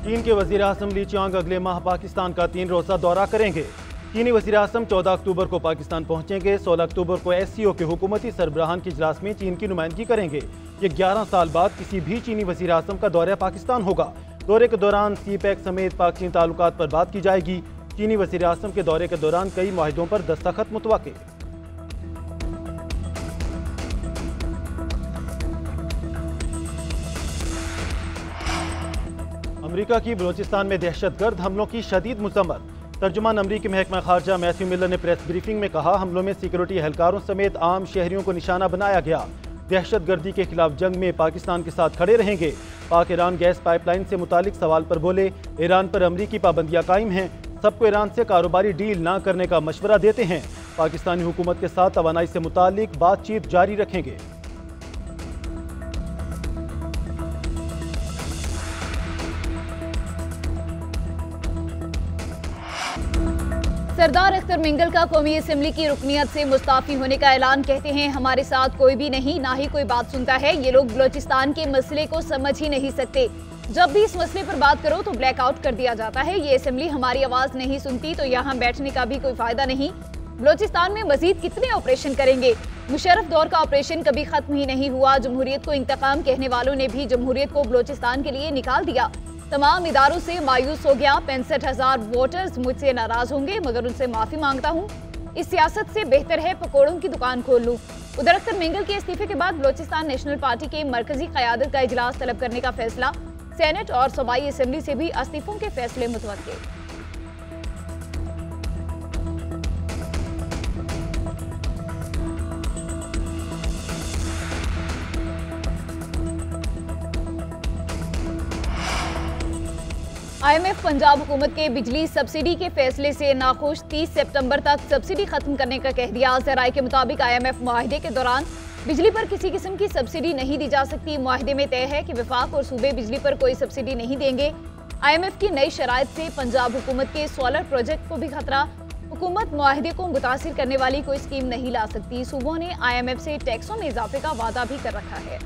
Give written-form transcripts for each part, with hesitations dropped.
चीन के वजीर आज़म ली चियांग अगले माह पाकिस्तान का 3 रोज़ा दौरा करेंगे। चीनी वजीर आज़म 14 अक्टूबर को पाकिस्तान पहुंचेंगे। 16 अक्टूबर को SCO के हुकूमती सरबराहान के इजलास में चीन की नुमाइंदगी करेंगे। ये 11 साल बाद किसी भी चीनी वजीर आज़म का दौरा पाकिस्तान होगा। दौरे के दौरान CPEC समेत पाक चीन ताल्लुकात पर बात की जाएगी। चीनी वजीर आज़म के दौरे के दौरान कई मुआहिदों पर दस्तखत मुतवक्के। अमेरिका की बलोचिस्तान में दहशतगर्द हमलों की शदीद मजम्मत। तर्जुमान अमरीकी महकमा खारजा मैथ्यू मिलर ने प्रेस ब्रीफिंग में कहा, हमलों में सिक्योरिटी एहलकारों समेत आम शहरियों को निशाना बनाया गया। दहशतगर्दी के खिलाफ जंग में पाकिस्तान के साथ खड़े रहेंगे। पाक ईरान गैस पाइपलाइन से मुतालिक सवाल पर बोले, ईरान पर अमरीकी पाबंदियां कायम हैं। सबको ईरान से कारोबारी डील ना करने का मशवरा देते हैं। पाकिस्तानी हुकूमत के साथ तवानाई से मुतालिक बातचीत जारी रखेंगे। सरदार अख्तर मिंगल का कौमी असम्बली की रुकनियत से मुस्ताफी होने का ऐलान। कहते हैं, हमारे साथ कोई भी नहीं, ना ही कोई बात सुनता है। ये लोग बलोचिस्तान के मसले को समझ ही नहीं सकते। जब भी इस मसले पर बात करो तो ब्लैकआउट कर दिया जाता है। ये असम्बली हमारी आवाज़ नहीं सुनती तो यहाँ बैठने का भी कोई फायदा नहीं। बलोचिस्तान में मजीद कितने ऑपरेशन करेंगे? मुशर्रफ दौर का ऑपरेशन कभी खत्म ही नहीं हुआ। जमहूरियत को इंतकाम कहने वालों ने भी जमहूरियत को बलोचिस्तान के लिए निकाल दिया। तमाम इदारों से मायूस हो गया। 65,000 वोटर्स मुझसे नाराज होंगे, मगर उनसे माफी मांगता हूँ। इस सियासत से बेहतर है पकौड़ों की दुकान खोल लूँ। उधर अख्तर मिंगल के इस्तीफे के बाद बलोचिस्तान नेशनल पार्टी के मरकजी क़यादत का इजलास तलब करने का फैसला। सेनेट और सूबाई असम्बली से भी इस्तीफों के फैसले मुतवक्के। IMF पंजाब हुकूमत के बिजली सब्सिडी के फैसले से नाखुश। 30 सितंबर तक सब्सिडी खत्म करने का कह दिया। ज़राए के मुताबिक IMF मुआहदे के दौरान बिजली पर किसी किस्म की सब्सिडी नहीं दी जा सकती। मुआहदे में तय है कि वफाक और सूबे बिजली पर कोई सब्सिडी नहीं देंगे। IMF की नई शराइत से पंजाब हुकूमत के सोलर प्रोजेक्ट को भी खतरा। हुकूमत मुआहदे को मुतासिर करने वाली कोई स्कीम नहीं ला सकती। सूबों ने IMF से टैक्सों में इजाफे का वादा भी कर रखा है।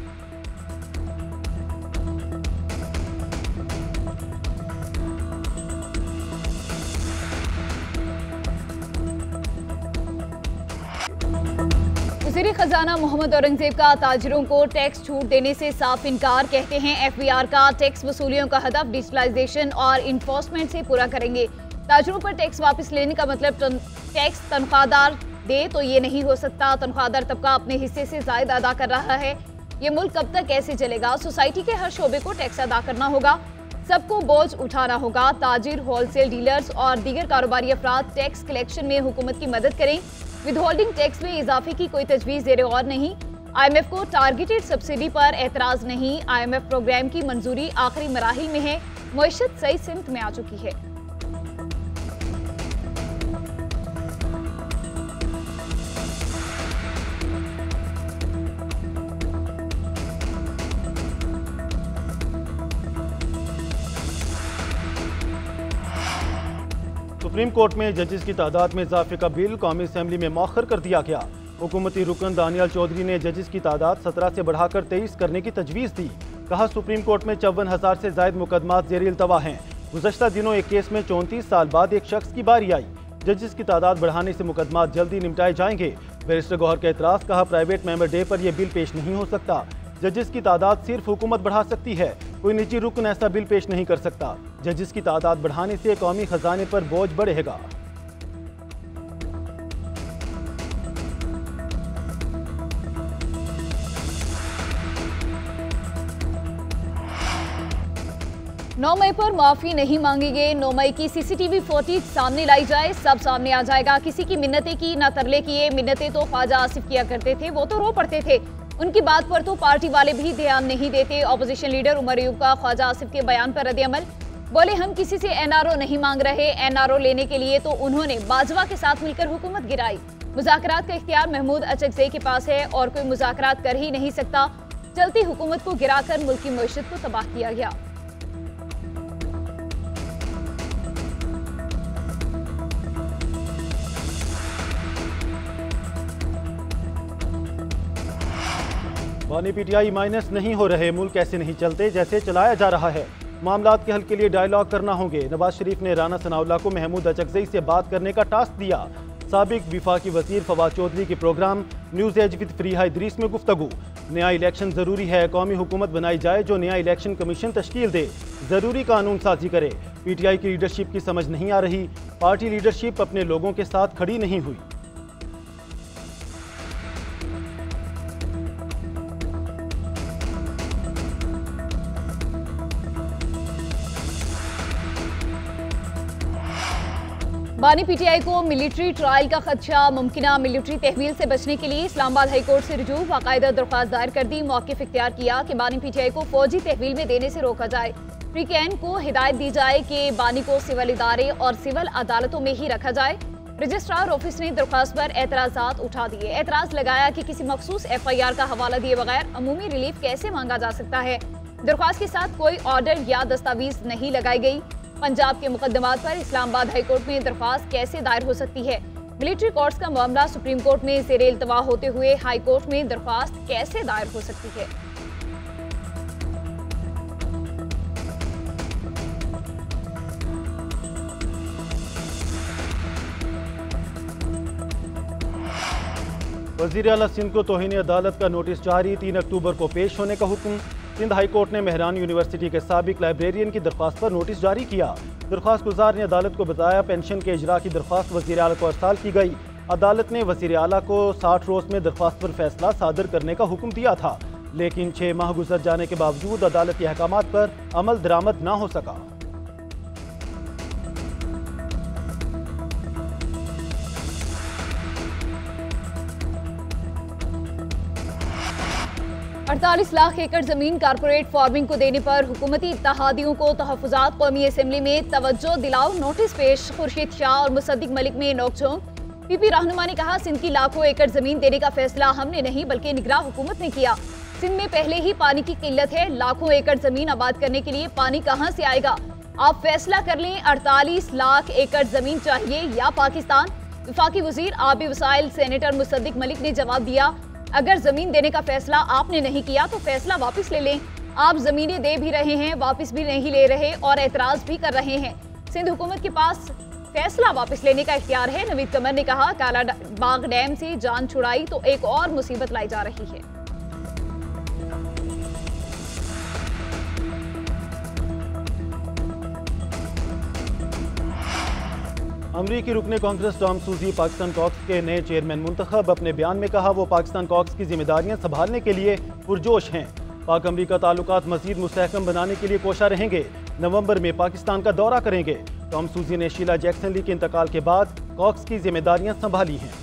वज़ीर खजाना मोहम्मद औरंगजेब का ताजिरों को टैक्स छूट देने से साफ इनकार। कहते हैं, FBR का टैक्स वसूलियों का हदफ डिजिटलाइजेशन और इन्फोर्समेंट से पूरा करेंगे। ताजिरों पर टैक्स वापस लेने का मतलब टैक्स तनख्वाहदार दे तो ये नहीं हो सकता। तनख्वाहदार तबका अपने हिस्से से ज़ायद अदा कर रहा है। ये मुल्क कब तक कैसे चलेगा? सोसाइटी के हर शोबे को टैक्स अदा करना होगा। सबको बोझ उठाना होगा। ताजिर, होलसेल डीलर्स और दीगर कारोबारी अफराद टैक्स कलेक्शन में हुकूमत की मदद करें। विदहोल्डिंग टैक्स में इजाफे की कोई तजवीज़ ज़ेरे गौर नहीं। IMF को टारगेटेड सब्सिडी पर एतराज़ नहीं। IMF प्रोग्राम की मंजूरी आखिरी मराहिल में है। मईशत सही सिमत में आ चुकी है। सुप्रीम कोर्ट में जजेस की तादाद में इजाफे का बिल कौमी असम्बली में मौखर कर दिया गया। हुकूमती रुकन दानियाल चौधरी ने जजेस की तादाद 17 से बढ़ाकर 23 करने की तजवीज़ दी। कहा, सुप्रीम कोर्ट में 54,000 से ज़ायद मुकदमात ज़ेर इल्तवा हैं। गुज़श्ता दिनों एक केस में 34 साल बाद एक शख्स की बारी आई। जजेस की तादाद बढ़ाने से मुकदमात जल्दी निपटाए जाएंगे। बैरिस्टर गौहर का एतराज़। कहा, प्राइवेट मेंबर डे पर यह बिल पेश नहीं हो सकता। जजेस की तादाद सिर्फ हुकूमत बढ़ा सकती है, कोई निजी रुकन ऐसा बिल पेश नहीं कर सकता। जजेस की तादाद बढ़ाने से कौमी खजाने पर बोझ बढ़ेगा। नौ मई पर माफी नहीं मांगी गई। 9 मई की CCTV फुटेज सामने लाई जाए, सब सामने आ जाएगा। किसी की मिन्नतें की ना तरले किए। मिन्नतें तो ख्वाजा आसिफ किया करते थे, वो तो रो पड़ते थे। उनकी बात पर तो पार्टी वाले भी ध्यान नहीं देते। अपोजिशन लीडर उमर अयूब का ख्वाजा आसिफ के बयान पर रद्द-ए-अमल। बोले, हम किसी से NRO नहीं मांग रहे। NRO लेने के लिए तो उन्होंने बाजवा के साथ मिलकर हुकूमत गिराई। मुज़ाकरात का इख्तियार महमूद अचकज़ई के पास है और कोई मुज़ाकरात कर ही नहीं सकता। चलती हुकूमत को गिराकर मुल्क की मईशत को तबाह किया गया। बानी PTI माइनस नहीं हो रहे। मुल्क ऐसे नहीं चलते जैसे चलाया जा रहा है। मामलात के हल के लिए डायलॉग करना होंगे। नवाज शरीफ ने राना सनाउल्लाह को महमूद अचकजई से बात करने का टास्क दिया। साबिक विफाकी वजीर फवाद चौधरी के programme news edge with Fareeha Idrees में गुफ्तगू। नया इलेक्शन ज़रूरी है, कौमी हुकूमत बनाई जाए जो नया इलेक्शन कमीशन तश्कील दे, ज़रूरी कानून साजी करे। PTI की लीडरशिप की समझ नहीं आ रही, पार्टी लीडरशिप अपने लोगों के साथ खड़ी नहीं हुई। बानी PTI को मिलिट्री ट्रायल का खदशा, मुमकिना मिलिट्री तहवील से बचने के लिए इस्लामाबाद हाई कोर्ट से रुजू बाकायदा दरख्वास्त दायर कर दी। मौक़िफ़ इख्तियार किया कि बानी PTI को फौजी तहवील में देने से रोका जाए। प्रीकैन को हिदायत दी जाए कि बानी को सिविल इदारे और सिविल अदालतों में ही रखा जाए। रजिस्ट्रार ऑफिस ने दरख्वास्त पर एतराज़ात उठा दिए। एतराज़ लगाया कि किसी मखसूस FIR का हवाला दिए बगैर अमूमी रिलीफ कैसे मांगा जा सकता है। दरख्वास्त के साथ कोई ऑर्डर या दस्तावीज नहीं लगाई गई। पंजाब के मुकदमात पर इस्लामाबाद हाई कोर्ट में दरख्वास्त कैसे दायर हो सकती है। मिलिट्री कोर्ट्स का मामला सुप्रीम कोर्ट में ज़ेरे इल्तवा होते हुए हाई कोर्ट में दरख्वास्त कैसे दायर हो सकती है। वज़ीर आला सिंध को तौहीन अदालत का नोटिस जारी, 3 अक्टूबर को पेश होने का हुक्म। सिंध हाई कोर्ट ने मेहरान यूनिवर्सिटी के साबिक लाइब्रेरियन की दरख्वास्त पर नोटिस जारी किया। दरख्वास्त गुजार ने अदालत को बताया पेंशन के इजरा की दरख्वास्त वज़ीर आला को अरसाल की गई। अदालत ने वज़ीर आला को 60 रोज़ में दरख्वास्त पर फैसला सादर करने का हुक्म दिया था, लेकिन 6 माह गुजर जाने के बावजूद अदालत के अहकामात पर अमल दरामद न हो सका। अड़तालीस लाख एकड़ जमीन कारपोरेट फार्मिंग को देने पर हुकूमती इत्तेहादियों को तहफ़्फ़ुज़ात कौमी असम्बली में तवज्जो दिलाओ, नोटिस पेश। खुर्शीद शाह और मुसद्दिक मलिक में नोकझोंक। PP रहनुमा ने कहा सिंध की लाखों एकड़ जमीन देने का फैसला हमने नहीं बल्कि निगरान हुकूमत ने किया। सिंध में पहले ही पानी की किल्लत है, लाखों एकड़ जमीन आबाद करने के लिए पानी कहाँ से आएगा। आप फैसला कर लें, 48 लाख एकड़ जमीन चाहिए या पाकिस्तान। वफाकी वजीर आबी वसाइल सेनेटर मुसद्दिक मलिक ने जवाब दिया, अगर जमीन देने का फैसला आपने नहीं किया तो फैसला वापस ले लें। आप जमीनें दे भी रहे हैं, वापस भी नहीं ले रहे और एतराज भी कर रहे हैं। सिंध हुकूमत के पास फैसला वापस लेने का इख्तियार है। नवीद कमर ने कहा काला बाग डैम से जान छुड़ाई तो एक और मुसीबत लाई जा रही है। अमरीकी रुकने कांग्रेस टॉम सूजी पाकिस्तान कॉक्स के नए चेयरमैन मुंतखब। अपने बयान में कहा वो पाकिस्तान कॉक्स की जिम्मेदारियां संभालने के लिए पुरजोश हैं। पाक अमरीका ताल्लुकात मजीद मुस्तहकम बनाने के लिए कोशा रहेंगे। नवंबर में पाकिस्तान का दौरा करेंगे। टॉम सूजी ने शीला जैक्सन ली के इंतकाल के बाद कॉक्स की जिम्मेदारियां संभाली हैं।